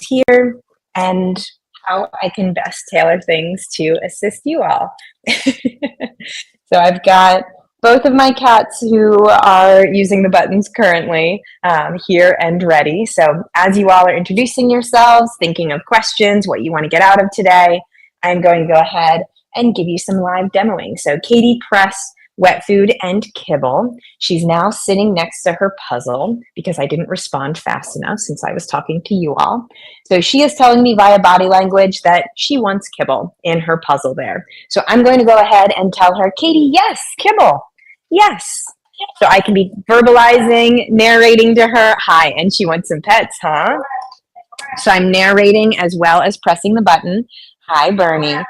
here and how I can best tailor things to assist you all. So I've got both of my cats who are using the buttons currently here and ready. So as you all are introducing yourselves, thinking of questions, what you want to get out of today, I'm going to go ahead and give you some live demoing. So Katie pressed wet food and kibble. She's now sitting next to her puzzle because I didn't respond fast enough since I was talking to you all. So she is telling me via body language that she wants kibble in her puzzle there. So I'm going to go ahead and tell her, Katie, yes, kibble, yes. So I can be verbalizing, narrating to her, hi, and she wants some pets, huh? So I'm narrating as well as pressing the button. Hi, Bernie.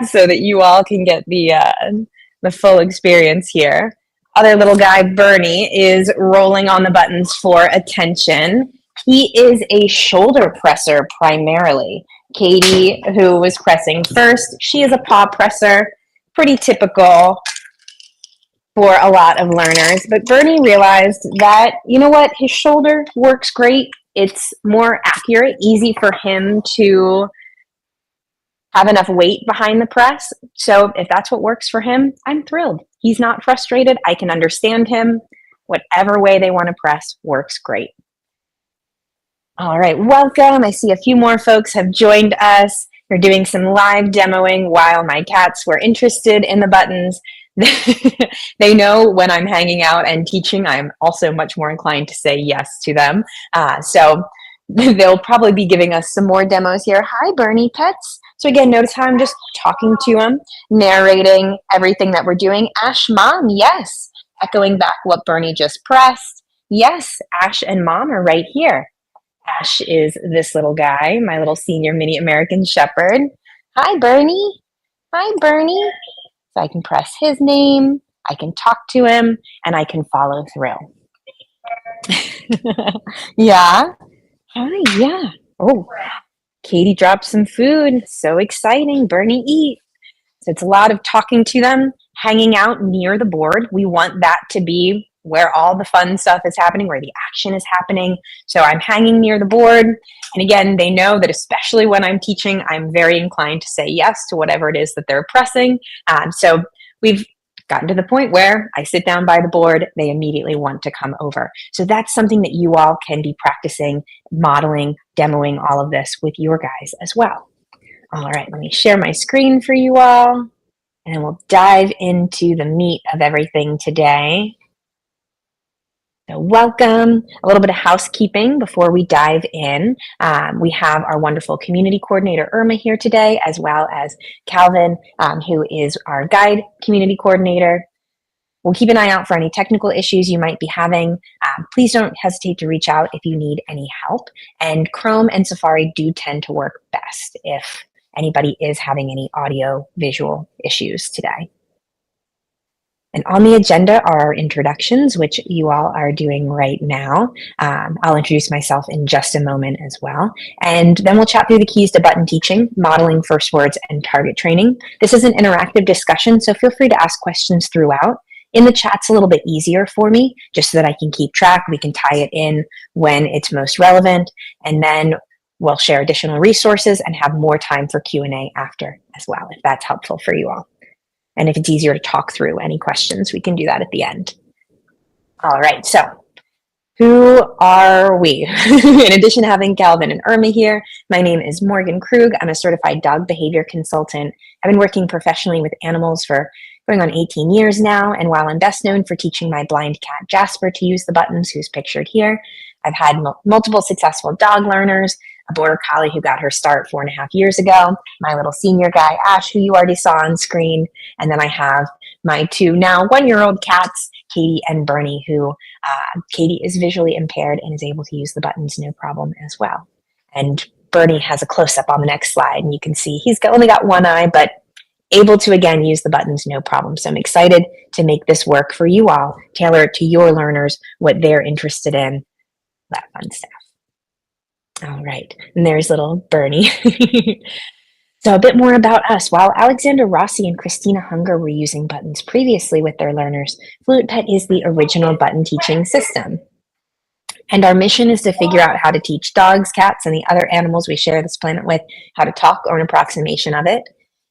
So that you all can get the full experience here. Other little guy, Bernie, is rolling on the buttons for attention. He is a shoulder presser primarily. Katie, who was pressing first, she is a paw presser, pretty typical for a lot of learners. But Bernie realized that, you know what, his shoulder works great. It's more accurate, easy for him to have enough weight behind the press. So if that's what works for him, I'm thrilled. He's not frustrated. I can understand him. Whatever way they want to press works great. All right, welcome. I see a few more folks have joined us. We're doing some live demoing while my cats were interested in the buttons. They know when I'm hanging out and teaching, I'm also much more inclined to say yes to them. So they'll probably be giving us some more demos here. Hi, Bernie Pets. So again, notice how I'm just talking to them, narrating everything that we're doing. Ash, Mom, yes. Echoing back what Bernie just pressed. Yes, Ash and Mom are right here. Ash is this little guy, my little senior mini American Shepherd. Hi, Bernie. Hi, Bernie. So I can press his name, I can talk to him, and I can follow through. Yeah. Hi, yeah. Oh, Katie dropped some food. So exciting. Bernie, eat. So it's a lot of talking to them, hanging out near the board. We want that to be where all the fun stuff is happening, where the action is happening. So I'm hanging near the board. And again, they know that especially when I'm teaching, I'm very inclined to say yes to whatever it is that they're pressing. So we've gotten to the point where I sit down by the board, they immediately want to come over. So that's something that you all can be practicing, modeling, demoing all of this with your guys as well. All right, let me share my screen for you all, and then we'll dive into the meat of everything today. So welcome. A little bit of housekeeping before we dive in. We have our wonderful community coordinator, Irma, here today, as well as Calvin, who is our guide community coordinator. We'll keep an eye out for any technical issues you might be having. Please don't hesitate to reach out if you need any help. And Chrome and Safari do tend to work best if anybody is having any audio visual issues today. And on the agenda are our introductions, which you all are doing right now. I'll introduce myself in just a moment as well. And then we'll chat through the keys to button teaching, modeling first words, and target training. This is an interactive discussion, so feel free to ask questions throughout. In the chat's a little bit easier for me, just so that I can keep track. We can tie it in when it's most relevant, and then we'll share additional resources and have more time for Q&A after as well, if that's helpful for you all. And if it's easier to talk through any questions, we can do that at the end. All right, so who are we? In addition to having Calvin and Irma here, my name is Morgan Krug. I'm a certified dog behavior consultant. I've been working professionally with animals for going on 18 years now, and while I'm best known for teaching my blind cat Jasper to use the buttons, who's pictured here, I've had multiple successful dog learners, a border collie who got her start 4.5 years ago, my little senior guy, Ash, who you already saw on screen, and then I have my two now 1-year-old cats, Katie and Bernie, who Katie is visually impaired and is able to use the buttons no problem as well. And Bernie has a close-up on the next slide, and you can see he's only got one eye, but able to, again, use the buttons no problem. So I'm excited to make this work for you all, tailor it to your learners, what they're interested in, that fun stuff. All right, and there's little Bernie. So a bit more about us. While Alexander Rossi and Christina Hunger were using buttons previously with their learners, FluentPet is the original button teaching system. And our mission is to figure out how to teach dogs, cats, and the other animals we share this planet with how to talk or an approximation of it.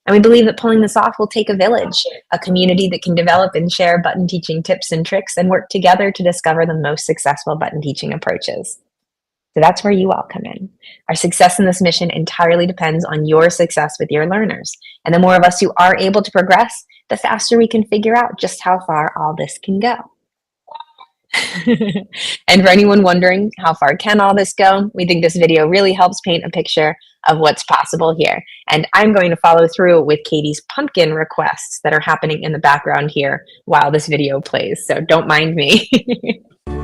And we believe that pulling this off will take a village, a community that can develop and share button teaching tips and tricks and work together to discover the most successful button teaching approaches. So that's where you all come in. Our success in this mission entirely depends on your success with your learners. And the more of us who are able to progress, the faster we can figure out just how far all this can go. And for anyone wondering how far can all this go, we think this video really helps paint a picture of what's possible here. And I'm going to follow through with Katie's pumpkin requests that are happening in the background here while this video plays, so don't mind me.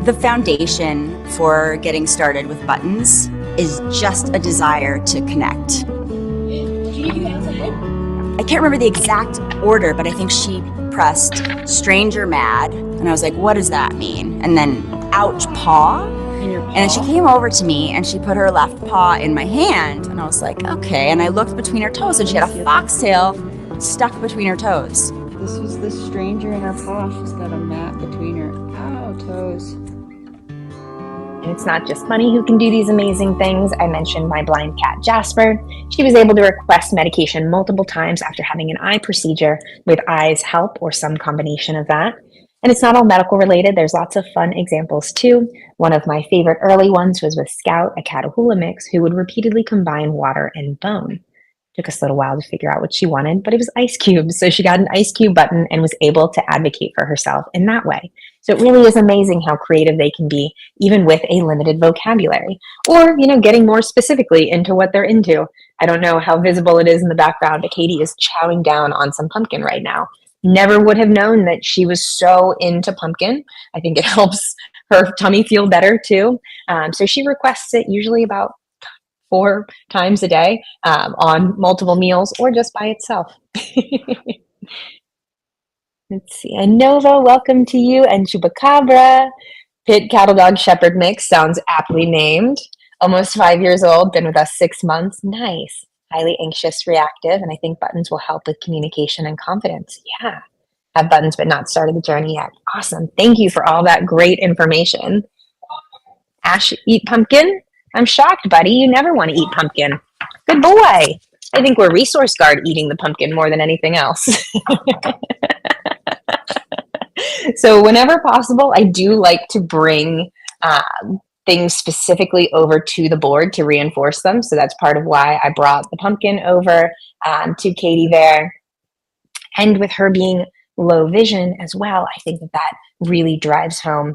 The foundation for getting started with buttons is just a desire to connect. I can't remember the exact order, but I think she pressed stranger mad, and I was like, what does that mean? And then ouch paw. And then she came over to me and she put her left paw in my hand, and I was like, okay. And I looked between her toes and she had a foxtail stuck between her toes. This was the stranger in her paw. She's got a mat between her toes. And it's not just Bunny who can do these amazing things. I mentioned my blind cat, Jasper. She was able to request medication multiple times after having an eye procedure with eyes help or some combination of that. And it's not all medical related. There's lots of fun examples too. One of my favorite early ones was with Scout, a Catahoula mix, who would repeatedly combine water and bone. Took us a little while to figure out what she wanted, but it was ice cubes. So she got an ice cube button and was able to advocate for herself in that way. So it really is amazing how creative they can be, even with a limited vocabulary. Or, getting more specifically into what they're into. I don't know how visible it is in the background, but Katie is chowing down on some pumpkin right now. Never would have known that she was so into pumpkin. I think it helps her tummy feel better too. So she requests it usually about 4 times a day on multiple meals or just by itself. Let's see. And Nova, welcome to you. And Chupacabra, Pit Cattle Dog Shepherd Mix, sounds aptly named. Almost 5 years old, been with us 6 months. Nice. Highly anxious, reactive, and I think buttons will help with communication and confidence. Yeah. Have buttons but not started the journey yet. Awesome. Thank you for all that great information. Ash, eat pumpkin? I'm shocked, buddy. You never want to eat pumpkin. Good boy. I think we're Resource Guard eating the pumpkin more than anything else. So whenever possible, I do like to bring things specifically over to the board to reinforce them. So that's part of why I brought the pumpkin over to Katie there. And with her being low vision as well, I think that really drives home,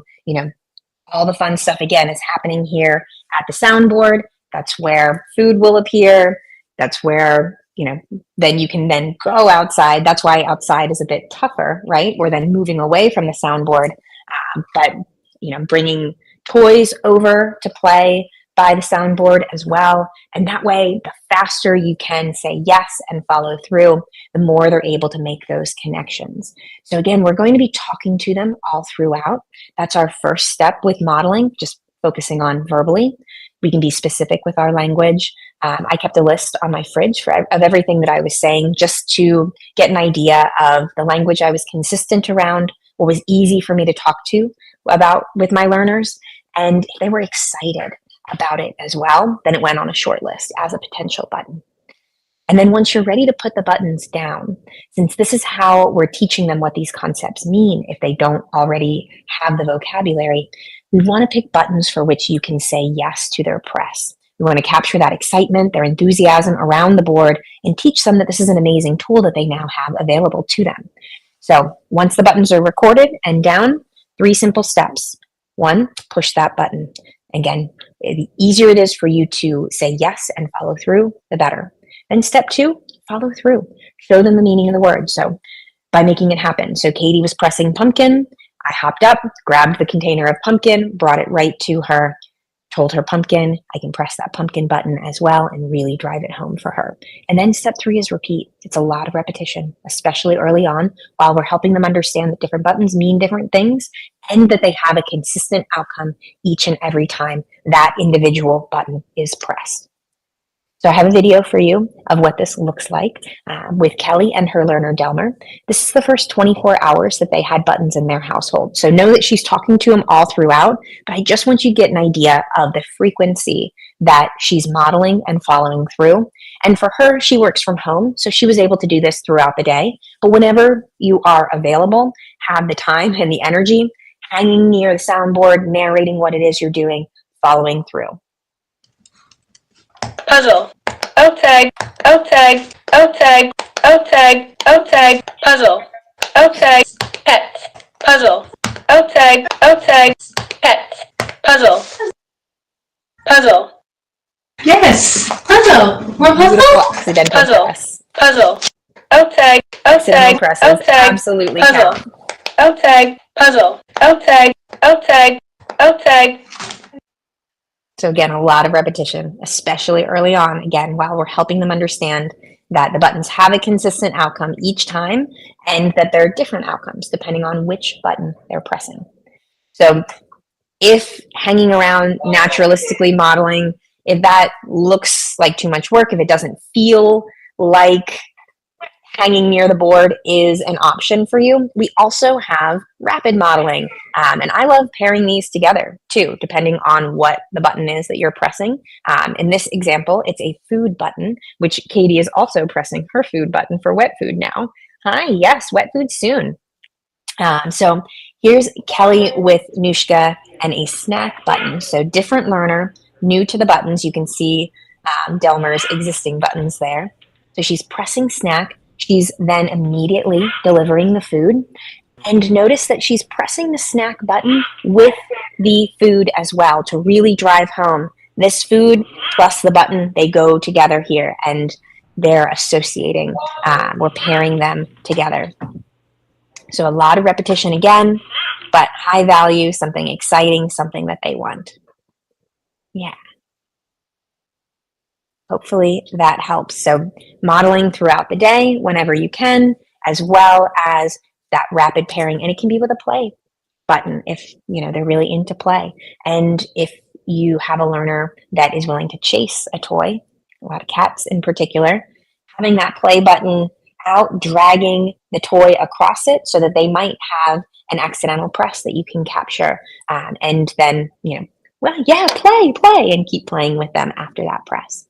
all the fun stuff, again, is happening here at the soundboard. That's where food will appear. That's where, then you can then go outside. That's why outside is a bit tougher, right? We're then moving away from the soundboard, but, bringing toys over to play by the soundboard as well. And that way, the faster you can say yes and follow through, the more they're able to make those connections. So again, we're going to be talking to them all throughout. That's our first step with modeling, just focusing on verbally. We can be specific with our language. I kept a list on my fridge of everything that I was saying just to get an idea of the language I was consistent around, what was easy for me to talk to about with my learners, and if they were excited about it as well, then it went on a short list as a potential button. And then once you're ready to put the buttons down, since this is how we're teaching them what these concepts mean if they don't already have the vocabulary, we want to pick buttons for which you can say yes to their press. We want to capture that excitement, their enthusiasm around the board, and teach them that this is an amazing tool that they now have available to them. So once the buttons are recorded and down, 3 simple steps. 1, push that button. Again, the easier it is for you to say yes and follow through, the better. Then step 2, follow through. Show them the meaning of the word. So by making it happen. So Katie was pressing pumpkin. I hopped up, grabbed the container of pumpkin, brought it right to her, told her pumpkin. I can press that pumpkin button as well and really drive it home for her. And then step 3 is repeat. It's a lot of repetition, especially early on, while we're helping them understand that different buttons mean different things and that they have a consistent outcome each and every time that individual button is pressed. So I have a video for you of what this looks like with Kelly and her learner, Delmer. This is the first 24 hours that they had buttons in their household. So know that she's talking to them all throughout, but I just want you to get an idea of the frequency that she's modeling and following through. And for her, she works from home, so she was able to do this throughout the day. But whenever you are available, have the time and the energy, hanging near the soundboard, narrating what it is you're doing, following through. Puzzle. O-tag. O-tag. O-tag. O-tag. O-tag. Puzzle. O-tag. Pet. Puzzle. O-tag. O-tag. Pet. Puzzle. Puzzle. Yes. Puzzle. More Beautiful puzzle? accidental Puzzle. press. Puzzle. O-tag. Accidental O-tag. presses O-tag. absolutely Puzzle. count. O-tag. Puzzle. O-tag. O-tag. O-tag. So again, a lot of repetition, especially early on, again, while we're helping them understand that the buttons have a consistent outcome each time and that there are different outcomes depending on which button they're pressing. So if hanging around naturalistically modeling, if that looks like too much work, if it doesn't feel like hanging near the board is an option for you, we also have rapid modeling. And I love pairing these together too, depending on what the button is that you're pressing. In this example, it's a food button, which Katie is also pressing her food button for wet food now. Hi, yes, wet food soon. So here's Kelly with Nushka and a snack button. So different learner, new to the buttons. You can see Delmer's existing buttons there. So she's pressing snack. She's then immediately delivering the food. And notice that she's pressing the snack button with the food as well to really drive home this food plus the button, they go together here and they're associating. We're pairing them together. So a lot of repetition again, but high value, something exciting, something that they want. Yeah. Hopefully that helps. So modeling throughout the day whenever you can, as well as that rapid pairing. And it can be with a play button if they're really into play. And if you have a learner that is willing to chase a toy, a lot of cats in particular, having that play button out, dragging the toy across it so that they might have an accidental press that you can capture. And then, play, and keep playing with them after that press.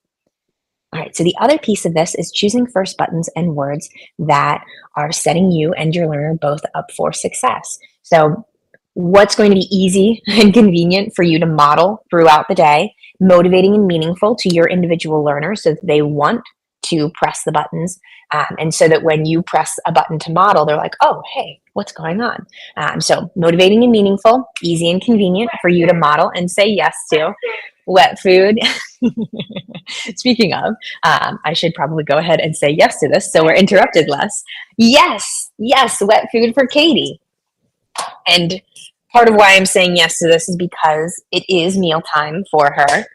All right, so the other piece of this is choosing first buttons and words that are setting you and your learner both up for success. So what's going to be easy and convenient for you to model throughout the day, motivating and meaningful to your individual learner so that they want to press the buttons. And so that when you press a button to model, they're like, oh, hey, what's going on? So motivating and meaningful, easy and convenient for you to model and say yes to. Wet food. Speaking of, I should probably go ahead and say yes to this so we're interrupted less. Yes, wet food for Katie. And part of why I'm saying yes to this is because it is mealtime for her.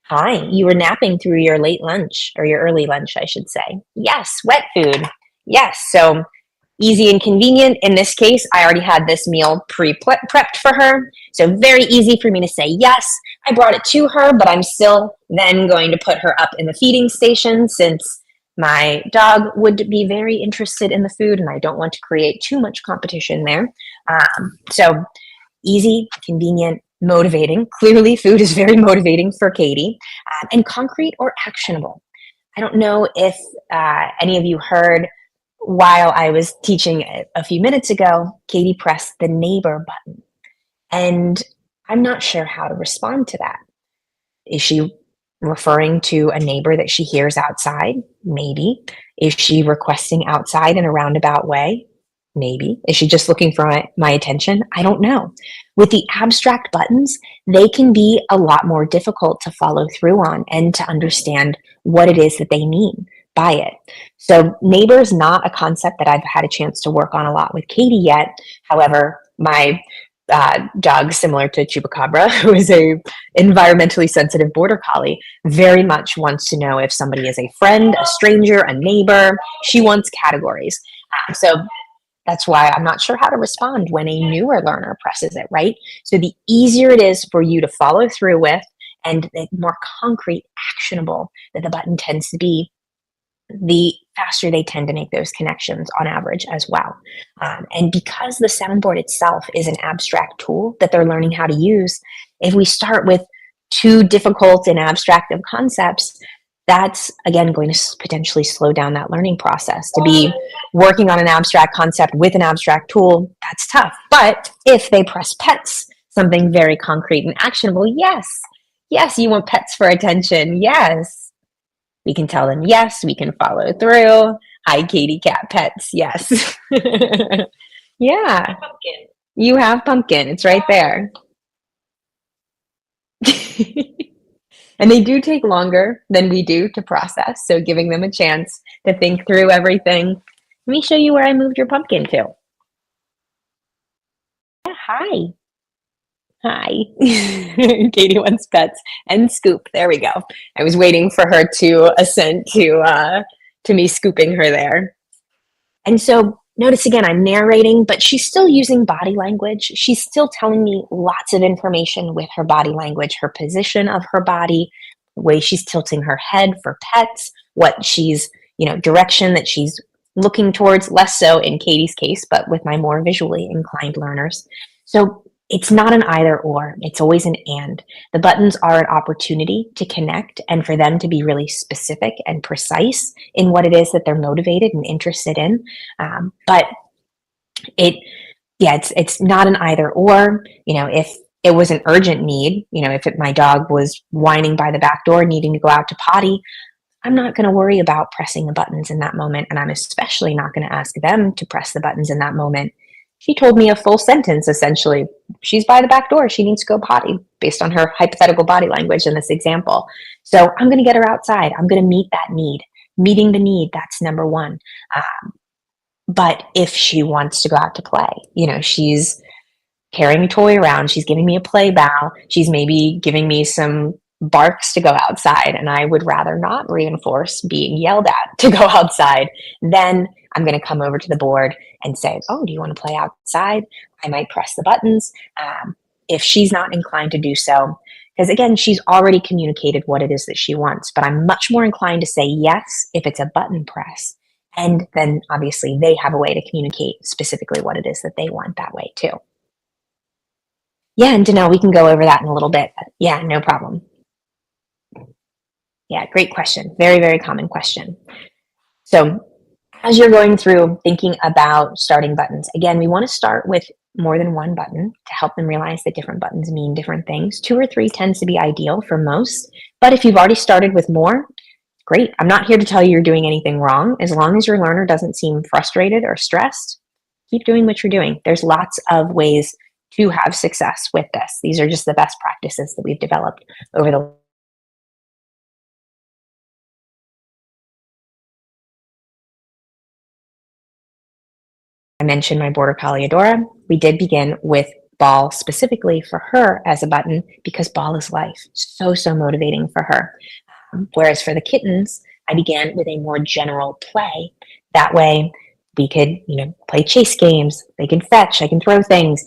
Hi, you were napping through your late lunch, or your early lunch, I should say. Yes, wet food. Yes, so easy and convenient. In this case, I already had this meal pre-prepped for her. So very easy for me to say yes. I brought it to her, but I'm still then going to put her up in the feeding station since my dog would be very interested in the food and I don't want to create too much competition there. So easy, convenient, motivating. Clearly, food is very motivating for Katie. And concrete or actionable. I don't know if any of you heard while I was teaching a few minutes ago, Katie pressed the neighbor button. And I'm not sure how to respond to that. Is she referring to a neighbor that she hears outside? Maybe. Is she requesting outside in a roundabout way? Maybe. Is she just looking for my attention? I don't know. With the abstract buttons, they can be a lot more difficult to follow through on and to understand what it is that they mean by it. So neighbor is not a concept that I've had a chance to work on a lot with Katie yet. However, my dog, similar to Chupacabra, who is a environmentally sensitive border collie, very much wants to know if somebody is a friend, a stranger, a neighbor. She wants categories. So that's why I'm not sure how to respond when a newer learner presses it, right? So the easier it is for you to follow through with and the more concrete, actionable that the button tends to be, the faster they tend to make those connections on average as well. And because the soundboard itself is an abstract tool that they're learning how to use, if we start with too difficult and abstract of concepts, that's again going to potentially slow down that learning process. To be working on an abstract concept with an abstract tool, that's tough. But if they press pets, something very concrete and actionable, yes, you want pets for attention, yes. We can tell them yes, we can follow through. Hi, Katie Cat Pets, yes. Yeah. Pumpkin. You have Pumpkin, it's right there. And they do take longer than we do to process, so giving them a chance to think through everything. Let me show you where I moved your pumpkin to. Yeah, hi. Hi. Katie wants pets and Scoop. There we go. I was waiting for her to assent to me scooping her there. And so notice again, I'm narrating, but she's still using body language. She's still telling me lots of information with her body language, her position of her body, the way she's tilting her head for pets, what she's, direction that she's looking towards, less so in Katie's case, but with my more visually inclined learners. So it's not an either or, it's always an and. The buttons are an opportunity to connect and for them to be really specific and precise in what it is that they're motivated and interested in. But it's not an either or. If it was an urgent need, if my dog was whining by the back door needing to go out to potty, I'm not going to worry about pressing the buttons in that moment, and I'm especially not going to ask them to press the buttons in that moment. She told me a full sentence, essentially. She's by the back door. She needs to go potty based on her hypothetical body language in this example. So I'm going to get her outside. I'm going to meet that need. Meeting the need, that's number one. But if she wants to go out to play, she's carrying a toy around. She's giving me a play bow. She's maybe giving me some barks to go outside, and I would rather not reinforce being yelled at to go outside. Then I'm going to come over to the board and say, oh, do you want to play outside? I might press the buttons. If she's not inclined to do so, because again, she's already communicated what it is that she wants, but I'm much more inclined to say yes if it's a button press. And then obviously they have a way to communicate specifically what it is that they want that way too. Yeah, and Danelle, we can go over that in a little bit. Yeah, no problem. Yeah, great question. Very, very common question. So as you're going through thinking about starting buttons, again, we want to start with more than one button to help them realize that different buttons mean different things. 2 or 3 tends to be ideal for most. But if you've already started with more, great. I'm not here to tell you you're doing anything wrong. As long as your learner doesn't seem frustrated or stressed, keep doing what you're doing. There's lots of ways to have success with this. These are just the best practices that we've developed over the I mentioned my Border Collie Adora. We did begin with ball specifically for her as a button because ball is life. So motivating for her. Whereas for the kittens, I began with a more general play. That way we could, play chase games. They can fetch, I can throw things,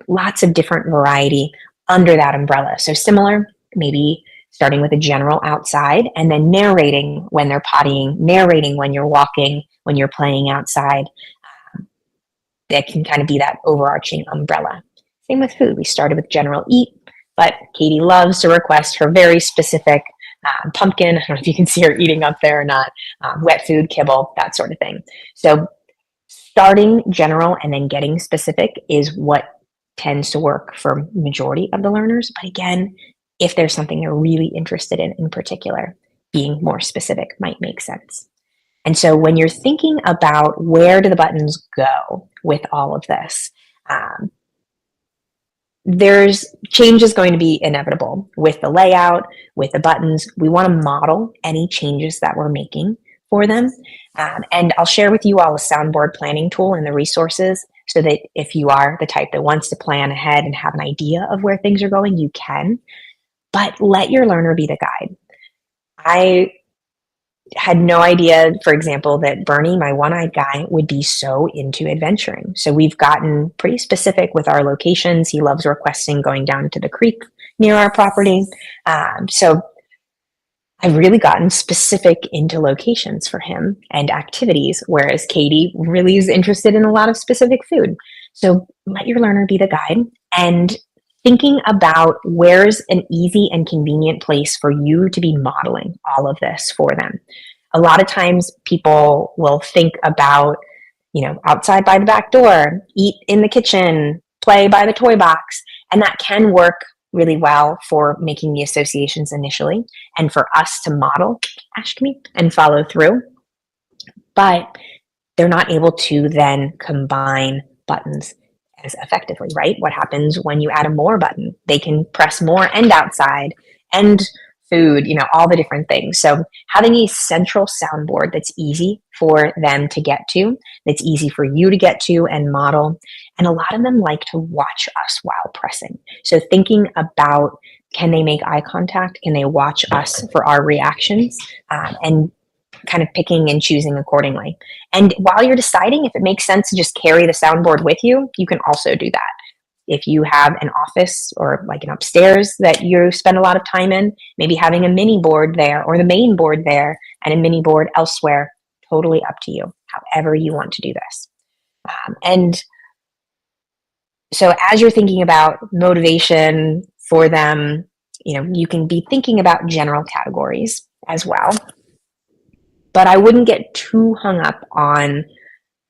lots of different variety under that umbrella. So similar, maybe starting with a general outside and then narrating when they're pottying, narrating when you're walking, when you're playing outside. That can kind of be that overarching umbrella. Same with food. We started with general eat, but Katie loves to request her very specific pumpkin. I don't know if you can see her eating up there or not. Wet food, kibble, that sort of thing. So starting general and then getting specific is what tends to work for majority of the learners. But again, if there's something they're really interested in particular, being more specific might make sense. And so when you're thinking about where do the buttons go with all of this, there's change is going to be inevitable with the layout, with the buttons. We want to model any changes that we're making for them. And I'll share with you all a soundboard planning tool and the resources so that if you are the type that wants to plan ahead and have an idea of where things are going, you can. But let your learner be the guide. I had no idea, for example, that Bernie, my one-eyed guy, would be so into adventuring. So we've gotten pretty specific with our locations. He loves requesting going down to the creek near our property. So I've really gotten specific into locations for him and activities, whereas Katie really is interested in a lot of specific food. So let your learner be the guide, and thinking about where's an easy and convenient place for you to be modeling all of this for them. A lot of times people will think about, outside by the back door, eat in the kitchen, play by the toy box, and that can work really well for making the associations initially and for us to model, Ash, come here, and follow through. But they're not able to then combine buttons as effectively, right? What happens when you add a more button? They can press more and outside and food, all the different things. So having a central soundboard that's easy for them to get to, that's easy for you to get to and model. And a lot of them like to watch us while pressing. So thinking about, can they make eye contact? Can they watch us for our reactions? And kind of picking and choosing accordingly. And while you're deciding if it makes sense to just carry the soundboard with you, you can also do that. If you have an office or like an upstairs that you spend a lot of time in, maybe having a mini board there or the main board there and a mini board elsewhere, totally up to you, however you want to do this. And so as you're thinking about motivation for them, you can be thinking about general categories as well. But I wouldn't get too hung up on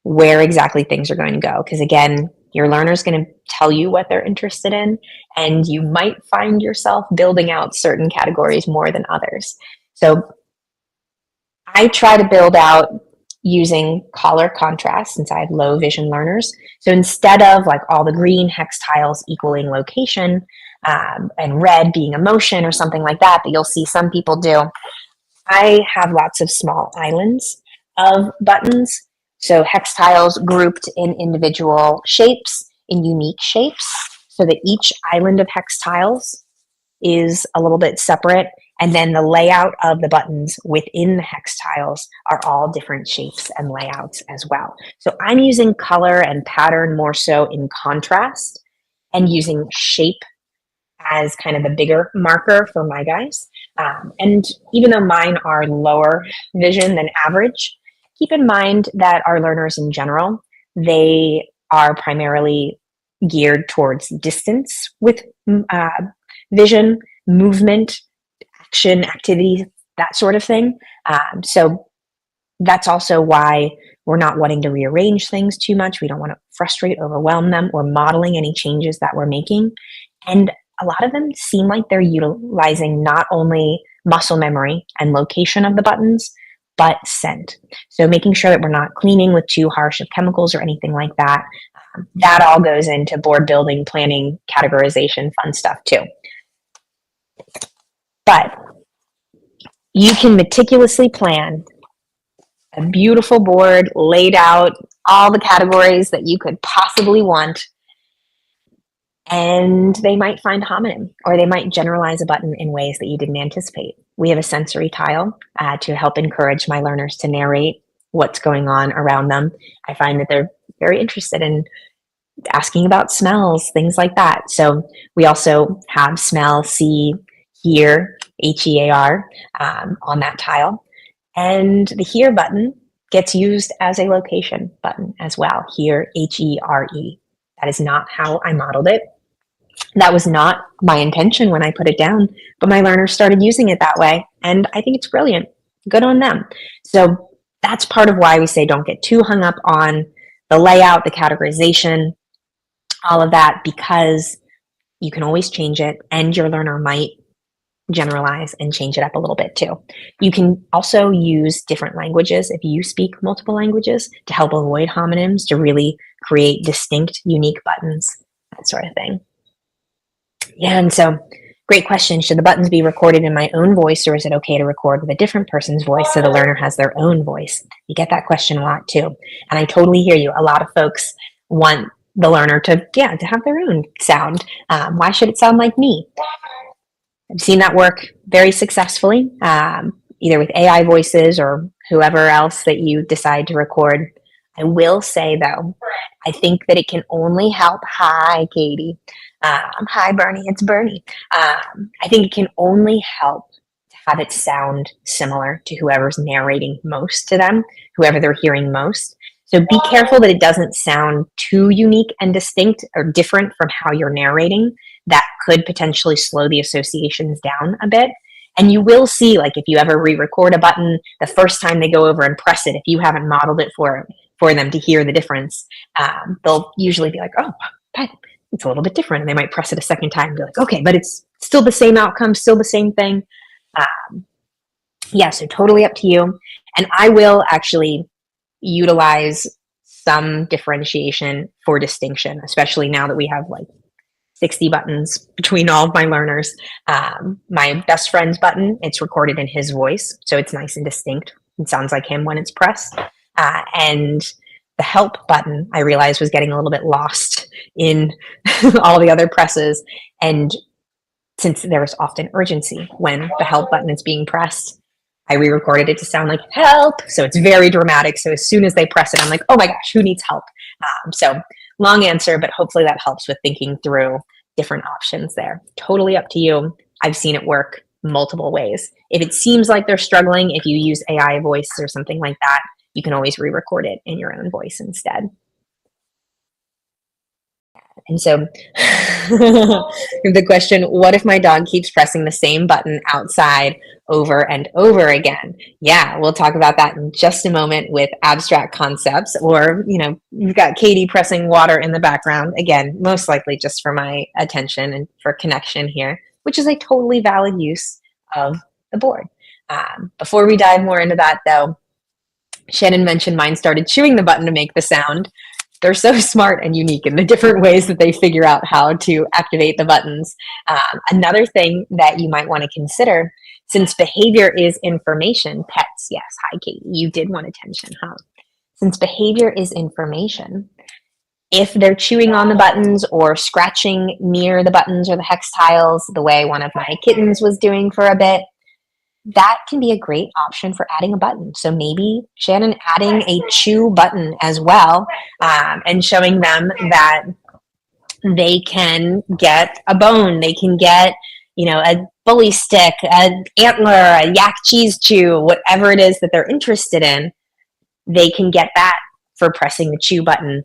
where exactly things are going to go, because again, your learner's going to tell you what they're interested in, and you might find yourself building out certain categories more than others. So I try to build out using color contrast since I have low vision learners. So instead of like all the green hex tiles equaling location and red being emotion or something like that you'll see some people do, I have lots of small islands of buttons. So hex tiles grouped in individual shapes, in unique shapes, so that each island of hex tiles is a little bit separate. And then the layout of the buttons within the hex tiles are all different shapes and layouts as well. So I'm using color and pattern more so in contrast and using shape as kind of the bigger marker for my guys. And even though mine are lower vision than average, keep in mind that our learners in general, they are primarily geared towards distance with vision, movement, action, activity, that sort of thing. So that's also why we're not wanting to rearrange things too much. We don't want to frustrate, overwhelm them. We're modeling any changes that we're making. And a lot of them seem like they're utilizing not only muscle memory and location of the buttons, but scent. So making sure that we're not cleaning with too harsh of chemicals or anything like that. That all goes into board building, planning, categorization, fun stuff too. But you can meticulously plan a beautiful board laid out, all the categories that you could possibly want, and they might find homonym, or they might generalize a button in ways that you didn't anticipate. We have a sensory tile to help encourage my learners to narrate what's going on around them. I find that they're very interested in asking about smells, things like that. So we also have smell, see, hear, HEAR on that tile. And the hear button gets used as a location button as well. Hear, HERE. That is not how I modeled it. That was not my intention when I put it down, but my learners started using it that way, and I think it's brilliant. Good on them. So that's part of why we say don't get too hung up on the layout, the categorization, all of that, because you can always change it, and your learner might generalize and change it up a little bit too. You can also use different languages if you speak multiple languages to help avoid homonyms, to really create distinct, unique buttons, that sort of thing. Yeah, and so great question. Should the buttons be recorded in my own voice, or is it okay to record with a different person's voice so the learner has their own voice? You get that question a lot too. And I totally hear you. A lot of folks want the learner to have their own sound. Why should it sound like me? I've seen that work very successfully, either with AI voices or whoever else that you decide to record. I will say, though, I think that it can only help, hi, Katie, Hi, Bernie. It's Bernie. I think it can only help to have it sound similar to whoever's narrating most to them, whoever they're hearing most. So be careful that it doesn't sound too unique and distinct or different from how you're narrating. That could potentially slow the associations down a bit. And you will see, like, if you ever re-record a button, the first time they go over and press it, if you haven't modeled it for them to hear the difference, they'll usually be like, oh, it's a little bit different. And they might press it a second time and be like, okay, but it's still the same outcome, still the same thing. Yeah, so totally up to you. And I will actually utilize some differentiation for distinction, especially now that we have like 60 buttons between all of my learners. My best friend's button, it's recorded in his voice, so it's nice and distinct. It sounds like him when it's pressed. And the help button, I realized, was getting a little bit lost in all the other presses. And since there's often urgency when the help button is being pressed, I re-recorded it to sound like help. So it's very dramatic. So as soon as they press it, I'm like, oh my gosh, who needs help? So long answer, but hopefully that helps with thinking through different options there. Totally up to you. I've seen it work multiple ways. If it seems like they're struggling, if you use AI voice or something like that, you can always re-record it in your own voice instead. And so the question, what if my dog keeps pressing the same button outside over and over again? Yeah, we'll talk about that in just a moment with abstract concepts. Or, you've got Katie pressing water in the background. Again, most likely just for my attention and for connection here, which is a totally valid use of the board. Before we dive more into that, though, Shannon mentioned mine started chewing the button to make the sound. They're so smart and unique in the different ways that they figure out how to activate the buttons. Another thing that you might want to consider, since behavior is information, pets, yes, hi Katie, you did want attention, huh? Since behavior is information, if they're chewing on the buttons or scratching near the buttons or the hex tiles, the way one of my kittens was doing for a bit, that can be a great option for adding a button. So maybe, Shannon, adding a chew button as well, and showing them that they can get a bone, they can get, a bully stick, an antler, a yak cheese chew, whatever it is that they're interested in, they can get that for pressing the chew button.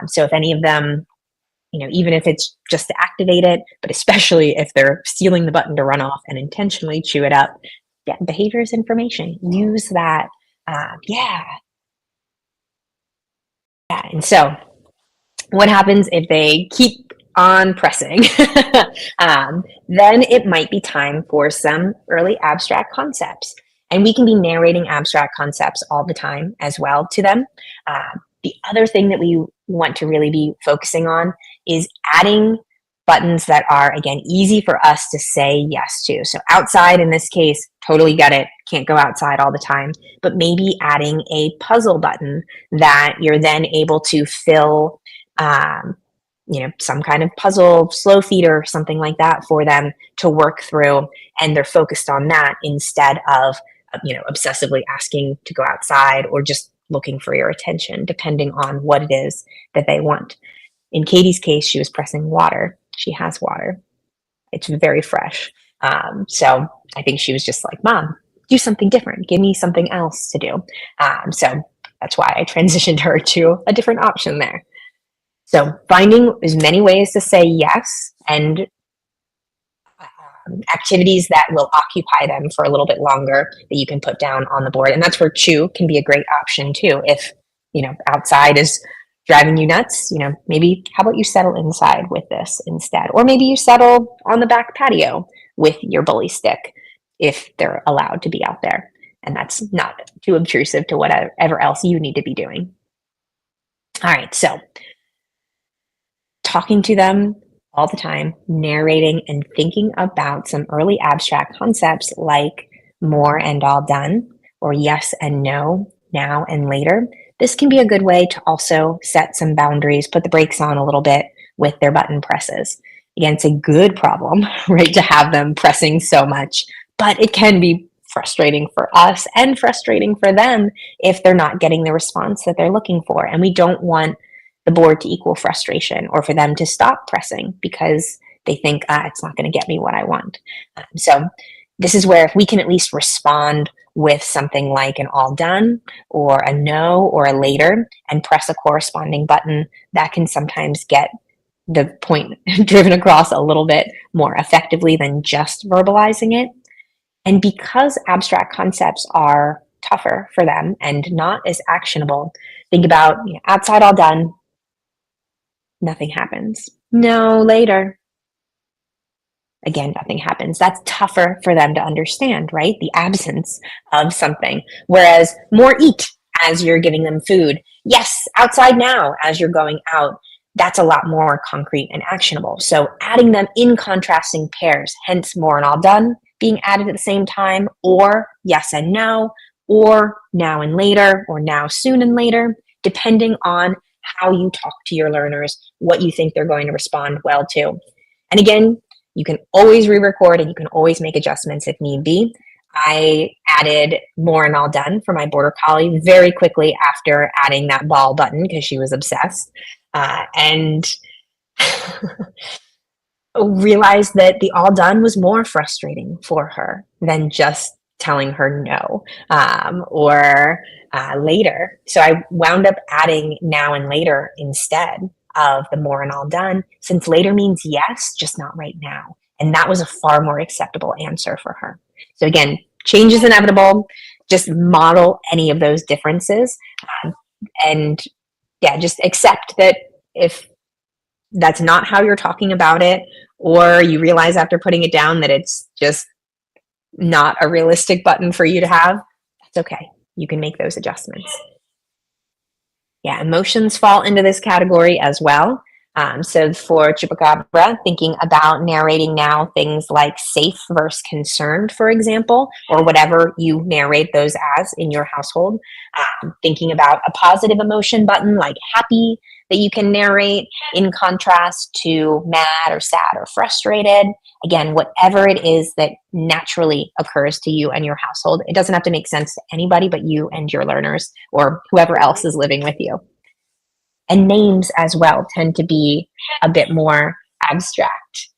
So if any of them, even if it's just to activate it, but especially if they're stealing the button to run off and intentionally chew it up, yeah, behavior is information. Use that. Yeah. And so what happens if they keep on pressing? Then it might be time for some early abstract concepts. And we can be narrating abstract concepts all the time as well to them. The other thing that we want to really be focusing on is adding buttons that are, again, easy for us to say yes to. So outside, in this case, totally get it. Can't go outside all the time. But maybe adding a puzzle button that you're then able to fill, some kind of puzzle, slow feeder, something like that for them to work through. And they're focused on that instead of, obsessively asking to go outside or just looking for your attention, depending on what it is that they want. In Katie's case, she was pressing water. She has water. It's very fresh. So I think she was just like, Mom, do something different. Give me something else to do. So that's why I transitioned her to a different option there. So finding as many ways to say yes and activities that will occupy them for a little bit longer that you can put down on the board. And that's where chew can be a great option too. If, outside is driving you nuts, maybe how about you settle inside with this instead? Or maybe you settle on the back patio with your bully stick if they're allowed to be out there. And that's not too obtrusive to whatever else you need to be doing. All right, so talking to them all the time, narrating and thinking about some early abstract concepts like more and all done, or yes and no, now and later. This can be a good way to also set some boundaries, put the brakes on a little bit with their button presses. Again, it's a good problem, right, to have them pressing so much, but it can be frustrating for us and frustrating for them if they're not getting the response that they're looking for. And we don't want the board to equal frustration, or for them to stop pressing because they think, it's not going to get me what I want. So this is where if we can at least respond with something like an all done or a no or a later and press a corresponding button, that can sometimes get the point driven across a little bit more effectively than just verbalizing it. And because abstract concepts are tougher for them and not as actionable, think about outside all done, nothing happens. No, later. Again, nothing happens. That's tougher for them to understand, right? The absence of something. Whereas more eat as you're giving them food. Yes, outside now as you're going out. That's a lot more concrete and actionable. So adding them in contrasting pairs, hence more and all done being added at the same time, or yes and no, or now and later, or now, soon and later, depending on how you talk to your learners, what you think they're going to respond well to. And again, you can always re-record and you can always make adjustments if need be. I added more and all done for my border collie very quickly after adding that ball button because she was obsessed. And realized that the all done was more frustrating for her than just telling her no or later. So I wound up adding now and later instead of the more and all done, since later means yes, just not right now. And that was a far more acceptable answer for her. So again, change is inevitable. Just model any of those differences. And yeah, just accept that if that's not how you're talking about it, or you realize after putting it down that it's just not a realistic button for you to have, that's okay. You can make those adjustments. Yeah, emotions fall into this category as well. So for Chupacabra, thinking about narrating now things like safe versus concerned, for example, or whatever you narrate those as in your household. Thinking about a positive emotion button like happy that you can narrate in contrast to mad or sad or frustrated. Again, whatever it is that naturally occurs to you and your household. It doesn't have to make sense to anybody but you and your learners or whoever else is living with you. And names as well tend to be a bit more abstract,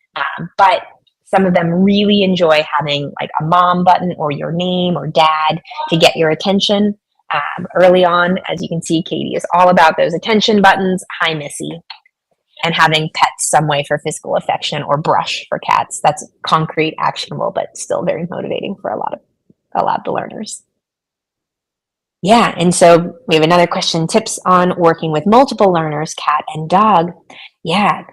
but some of them really enjoy having like a mom button or your name or dad to get your attention. Early on, as you can see, Katie is all about those attention buttons, hi Missy, and having pets some way for physical affection or brush for cats. That's concrete, actionable, but still very motivating for a lot of the learners. Yeah, and so we have another question, tips on working with multiple learners, cat and dog. Yeah,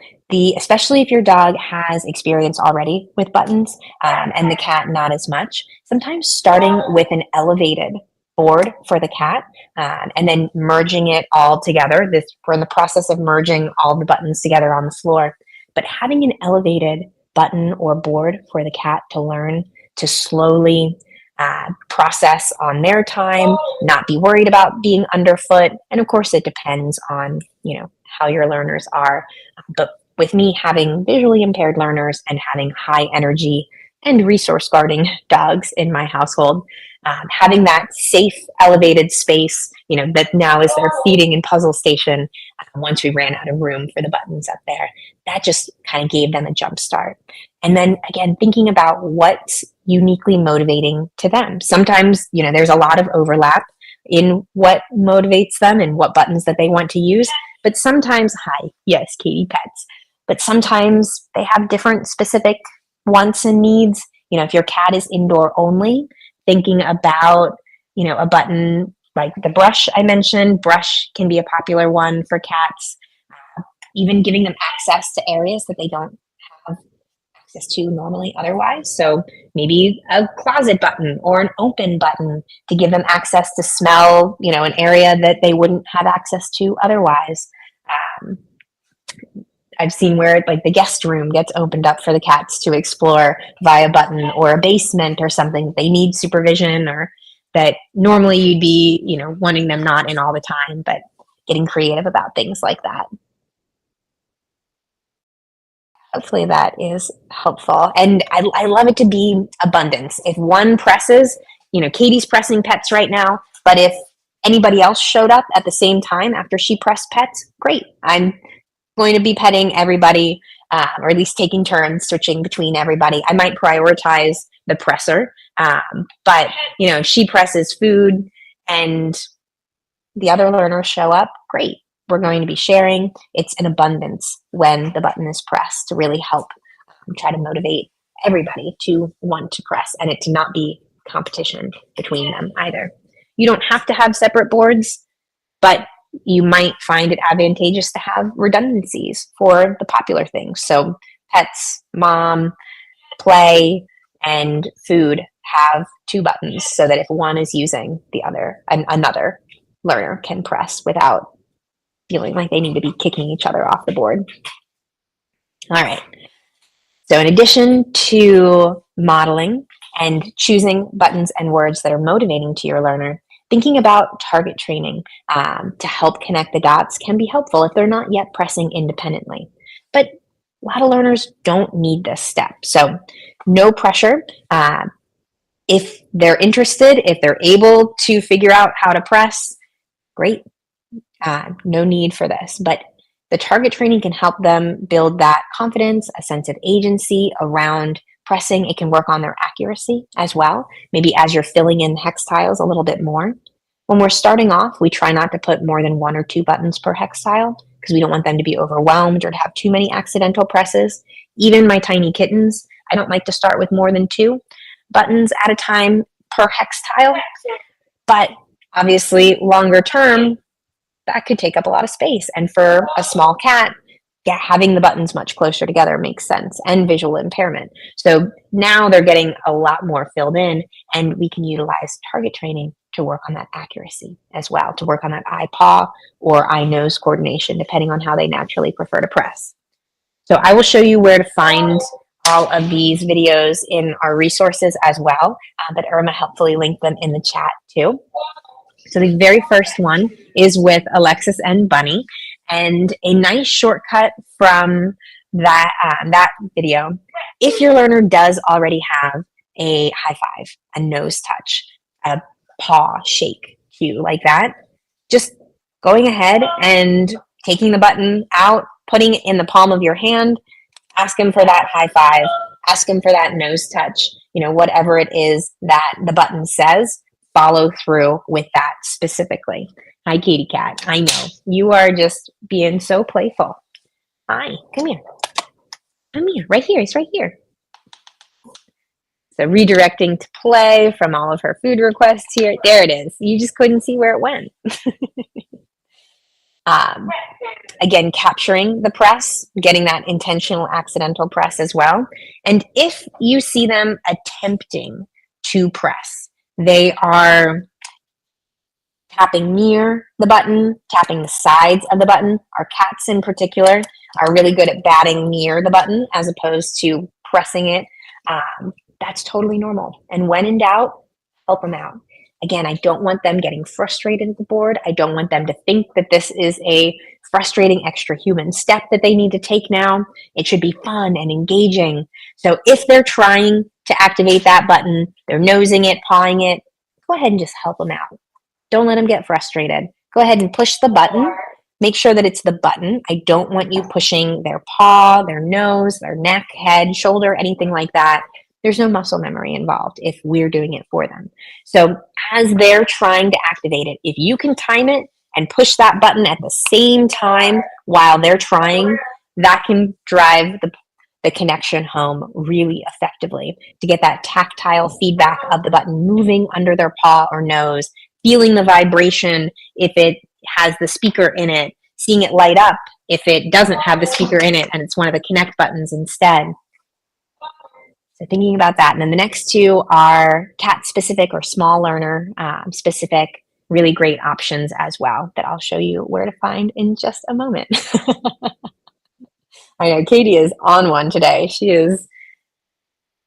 especially if your dog has experience already with buttons and the cat not as much, sometimes starting with an elevated board for the cat and then merging it all together. We're in the process of merging all the buttons together on the floor, but having an elevated button or board for the cat to learn to slowly process on their time, not be worried about being underfoot. And of course, it depends on, how your learners are. But with me having visually impaired learners and having high energy and resource guarding dogs in my household, having that safe, elevated space, that now is their feeding and puzzle station once we ran out of room for the buttons up there, that just kind of gave them a jump start. And then again, thinking about what's uniquely motivating to them. Sometimes, there's a lot of overlap in what motivates them and what buttons that they want to use. But sometimes, hi, yes, Katie Pets. But sometimes they have different specific wants and needs. If your cat is indoor only, thinking about, a button like the brush I mentioned. Brush can be a popular one for cats. Even giving them access to areas that they don't have access to normally otherwise. So maybe a closet button or an open button to give them access to smell, an area that they wouldn't have access to otherwise. I've seen where like the guest room gets opened up for the cats to explore via button, or a basement or something they need supervision, or that normally you'd be, wanting them not in all the time, but getting creative about things like that. Hopefully that is helpful. And I love it to be abundance. If one presses, Katie's pressing pets right now, but if anybody else showed up at the same time after she pressed pets, great. I'm going to be petting everybody, or at least taking turns switching between everybody. I might prioritize the presser, but if she presses food and the other learners show up, great. We're going to be sharing. It's an abundance when the button is pressed to really help try to motivate everybody to want to press and it to not be competition between them either. You don't have to have separate boards, but you might find it advantageous to have redundancies for the popular things. So pets, mom, play, and food have 2 buttons so that if one is using the other, another learner can press without feeling like they need to be kicking each other off the board. All right. So in addition to modeling and choosing buttons and words that are motivating to your learner, thinking about target training to help connect the dots can be helpful if they're not yet pressing independently. But a lot of learners don't need this step. So no pressure. If they're interested, if they're able to figure out how to press, great. No need for this. But the target training can help them build that confidence, a sense of agency around pressing. It can work on their accuracy as well, maybe as you're filling in hex tiles a little bit more. When we're starting off, we try not to put more than 1 or 2 buttons per hex tile because we don't want them to be overwhelmed or to have too many accidental presses. Even my tiny kittens, I don't like to start with more than 2 buttons at a time per hex tile. But obviously, longer term, that could take up a lot of space. And for a small cat, having the buttons much closer together makes sense, and visual impairment. So now they're getting a lot more filled in, and we can utilize target training to work on that accuracy as well, to work on that eye-paw or eye-nose coordination, depending on how they naturally prefer to press. So I will show you where to find all of these videos in our resources as well, but Irma helpfully linked them in the chat too. So the very first one is with Alexis and Bunny, and a nice shortcut from that video. If your learner does already have a high five, a nose touch, a paw shake cue like that, just going ahead and taking the button out, putting it in the palm of your hand, ask them for that high five, ask them for that nose touch, whatever it is that the button says, follow through with that specifically. Hi, kitty cat. I know. You are just being so playful. Hi, come here. Come here. Right here. It's right here. So redirecting to play from all of her food requests here. There it is. You just couldn't see where it went. Again, capturing the press, getting that intentional accidental press as well. And if you see them attempting to press, they are tapping near the button, tapping the sides of the button. Our cats in particular are really good at batting near the button as opposed to pressing it. That's totally normal. And when in doubt, help them out. Again, I don't want them getting frustrated at the board. I don't want them to think that this is a frustrating extra human step that they need to take now. It should be fun and engaging. So if they're trying to activate that button, they're nosing it, pawing it, go ahead and just help them out. Don't let them get frustrated. Go ahead and push the button. Make sure that it's the button. I don't want you pushing their paw, their nose, their neck, head, shoulder, anything like that. There's no muscle memory involved if we're doing it for them. So as they're trying to activate it, if you can time it and push that button at the same time while they're trying, that can drive the connection home really effectively to get that tactile feedback of the button moving under their paw or nose, feeling the vibration if it has the speaker in it, seeing it light up if it doesn't have the speaker in it and it's one of the connect buttons instead. So thinking about that. And then the next 2 are cat-specific or small learner specific, really great options as well that I'll show you where to find in just a moment. I know Katie is on one today. She is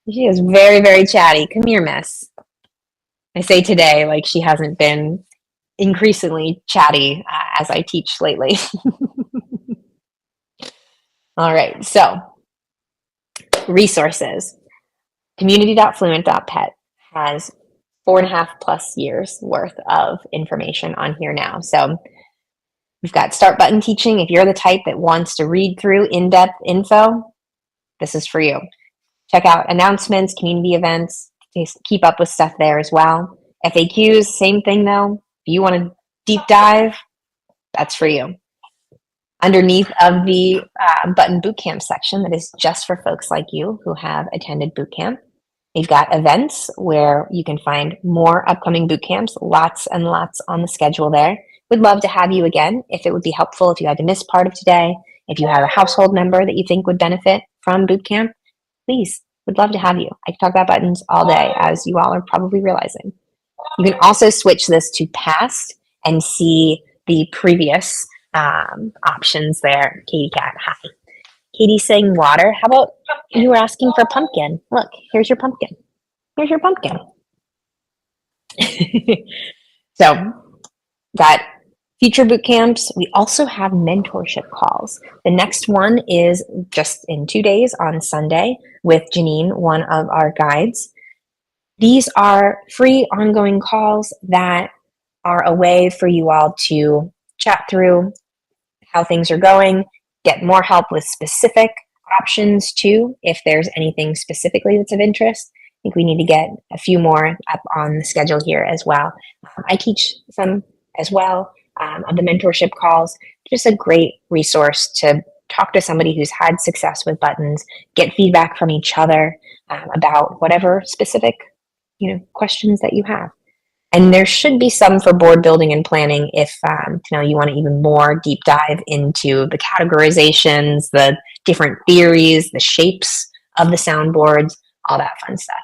very, very chatty. Come here, miss. I say today like she hasn't been increasingly chatty as I teach lately. All right, so resources. Community.fluent.pet has 4.5+ years worth of information on here now. So we've got start button teaching. If you're the type that wants to read through in-depth info, this is for you. Check out announcements, community events, keep up with stuff there as well. FAQs, same thing though. If you want to deep dive, that's for you. Underneath of the button bootcamp section that is just for folks like you who have attended bootcamp, we've got events where you can find more upcoming bootcamps, lots and lots on the schedule there. We'd love to have you again. If it would be helpful, if you had to miss part of today, if you have a household member that you think would benefit from bootcamp, please, would love to have you. I can talk about buttons all day, as you all are probably realizing. You can also switch this to past and see the previous options there. Katie Cat, hi. Katie's saying water. How about you were asking for pumpkin? Look, here's your pumpkin. Here's your pumpkin. So, got future boot camps. We also have mentorship calls. The next one is just in 2 days on Sunday with Janine, one of our guides. These are free ongoing calls that are a way for you all to chat through how things are going, get more help with specific options too, if there's anything specifically that's of interest. I think we need to get a few more up on the schedule here as well. I teach some as well of the mentorship calls. Just a great resource to talk to somebody who's had success with buttons, get feedback from each other about whatever specific questions that you have. And there should be some for board building and planning if you want to even more deep dive into the categorizations, the different theories, the shapes of the soundboards, all that fun stuff.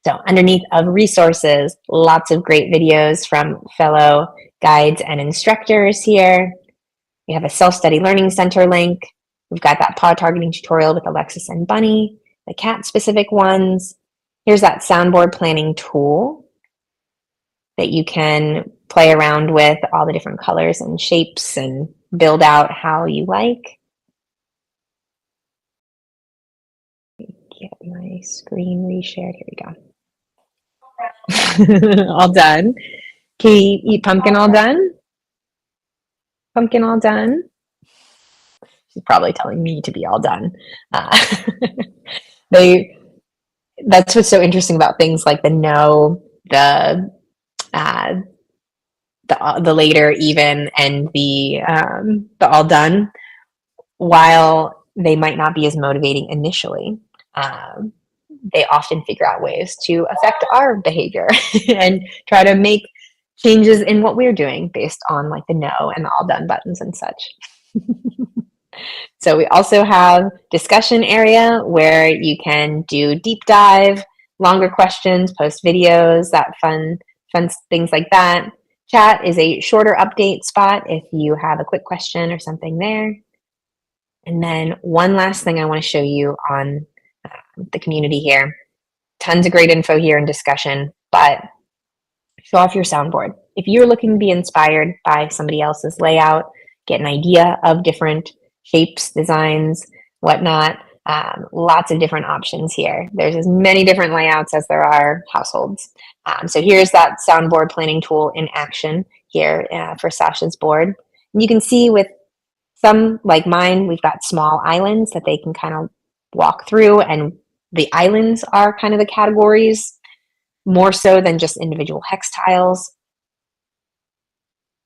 So underneath of resources, lots of great videos from fellow guides and instructors here. We have a self-study learning center link. We've got that paw targeting tutorial with Alexis and Bunny, the cat-specific ones. Here's that soundboard planning tool that you can play around with, all the different colors and shapes and build out how you like. Get my screen reshared. Here we go. All done. Katie, eat pumpkin all done? Pumpkin all done? She's probably telling me to be all done. That's what's so interesting about things like the no, the later even, and the all done. While they might not be as motivating initially, they often figure out ways to affect our behavior and try to make changes in what we're doing based on like the no and the all done buttons and such. So we also have discussion area where you can do deep dive, longer questions, post videos, that fun things like that. Chat is a shorter update spot if you have a quick question or something there. And then one last thing I want to show you on the community here. Tons of great info here in discussion, but show off your soundboard. If you're looking to be inspired by somebody else's layout, get an idea of different shapes, designs, whatnot, lots of different options here. There's as many different layouts as there are households. So here's that soundboard planning tool in action here for Sasha's board. And you can see with some, like mine, we've got small islands that they can kind of walk through, and the islands are kind of the categories more so than just individual hex tiles.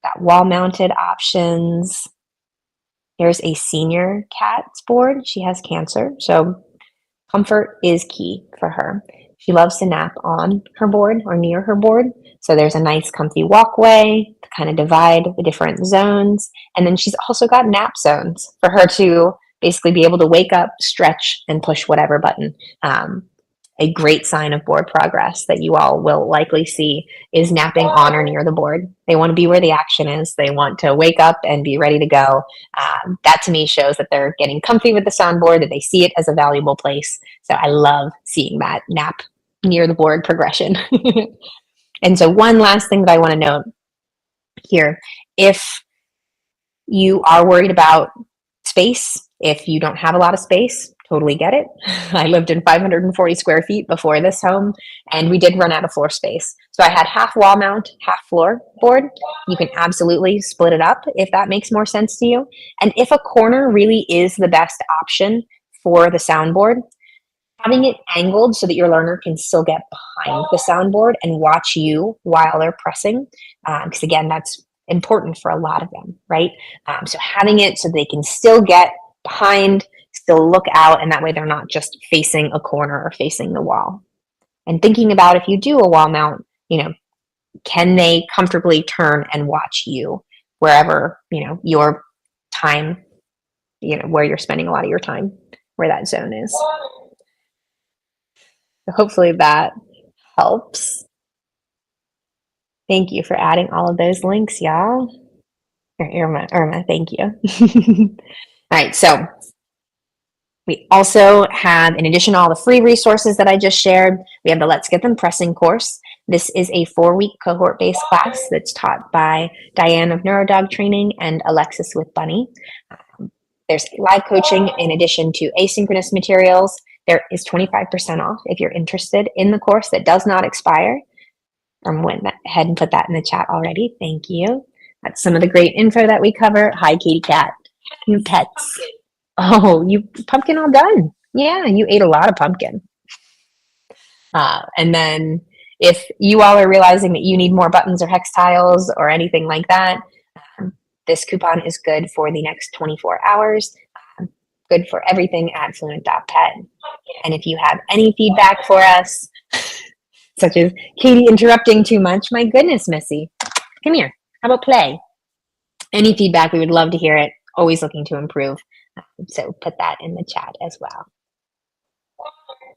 Got wall-mounted options. Here's a senior cat's board. She has cancer, so comfort is key for her. She loves to nap on her board or near her board, so there's a nice comfy walkway to kind of divide the different zones. And then she's also got nap zones for her to basically be able to wake up, stretch, and push whatever button. A great sign of board progress that you all will likely see is napping on or near the board. They want to be where the action is. They want to wake up and be ready to go. That to me shows that they're getting comfy with the soundboard, that they see it as a valuable place. So I love seeing that nap near the board progression. And so one last thing that I want to note here, if you are worried about space, if you don't have a lot of space, totally get it. I lived in 540 square feet before this home, and we did run out of floor space. So I had half wall mount, half floorboard. You can absolutely split it up if that makes more sense to you. And if a corner really is the best option for the soundboard, having it angled so that your learner can still get behind the soundboard and watch you while they're pressing, because again, that's important for a lot of them, right? So having it so they can still get behind, still look out, and that way they're not just facing a corner or facing the wall. And thinking about if you do a wall mount, can they comfortably turn and watch you wherever, your time, where you're spending a lot of your time, where that zone is. So hopefully that helps. Thank you for adding all of those links, y'all. Irma, thank you. All right, so we also have, in addition to all the free resources that I just shared, we have the Let's Get Them Pressing course. This is a 4-week cohort-based class that's taught by Diane of Neurodog Training and Alexis with Bunny. There's live coaching in addition to asynchronous materials. There is 25% off if you're interested in the course that does not expire. I went ahead and put that in the chat already. Thank you. That's some of the great info that we cover. Hi, Katie Cat. New pets. Oh, you pumpkin all done. Yeah, you ate a lot of pumpkin. And then if you all are realizing that you need more buttons or hex tiles or anything like that, this coupon is good for the next 24 hours. Good for everything at FluentPet. And if you have any feedback for us, such as Katie interrupting too much, my goodness, Missy, come here. How about play? Any feedback, we would love to hear it. Always looking to improve. So put that in the chat as well.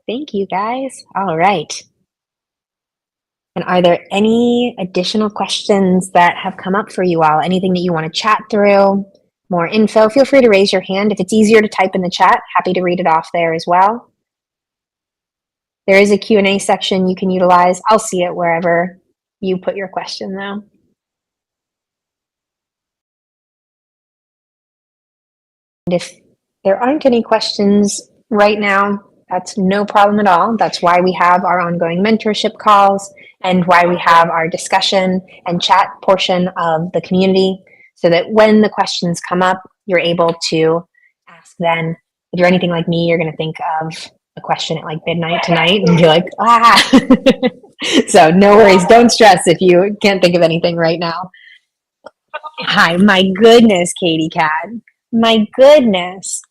Thank you, guys. All right. And are there any additional questions that have come up for you all? Anything that you want to chat through? More info? Feel free to raise your hand. If it's easier to type in the chat, happy to read it off there as well. There is a Q&A section you can utilize. I'll see it wherever you put your question, though. And if there aren't any questions right now, that's no problem at all. That's why we have our ongoing mentorship calls and why we have our discussion and chat portion of the community, so that when the questions come up, you're able to ask then. If you're anything like me, you're going to think of a question at like midnight tonight and be like, ah. So no worries. Don't stress if you can't think of anything right now. Hi, my goodness, Katie Cat. My goodness.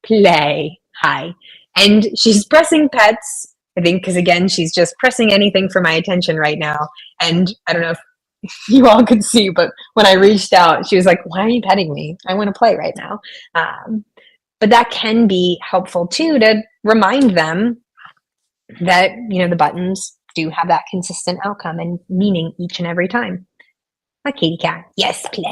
Play. Hi. And she's pressing pets, I think, because again, she's just pressing anything for my attention right now. And I don't know if you all could see, but when I reached out, she was like, why are you petting me? I want to play right now. But that can be helpful too, to remind them that, the buttons do have that consistent outcome and meaning each and every time. Hi, Katie Cat. Yes, play.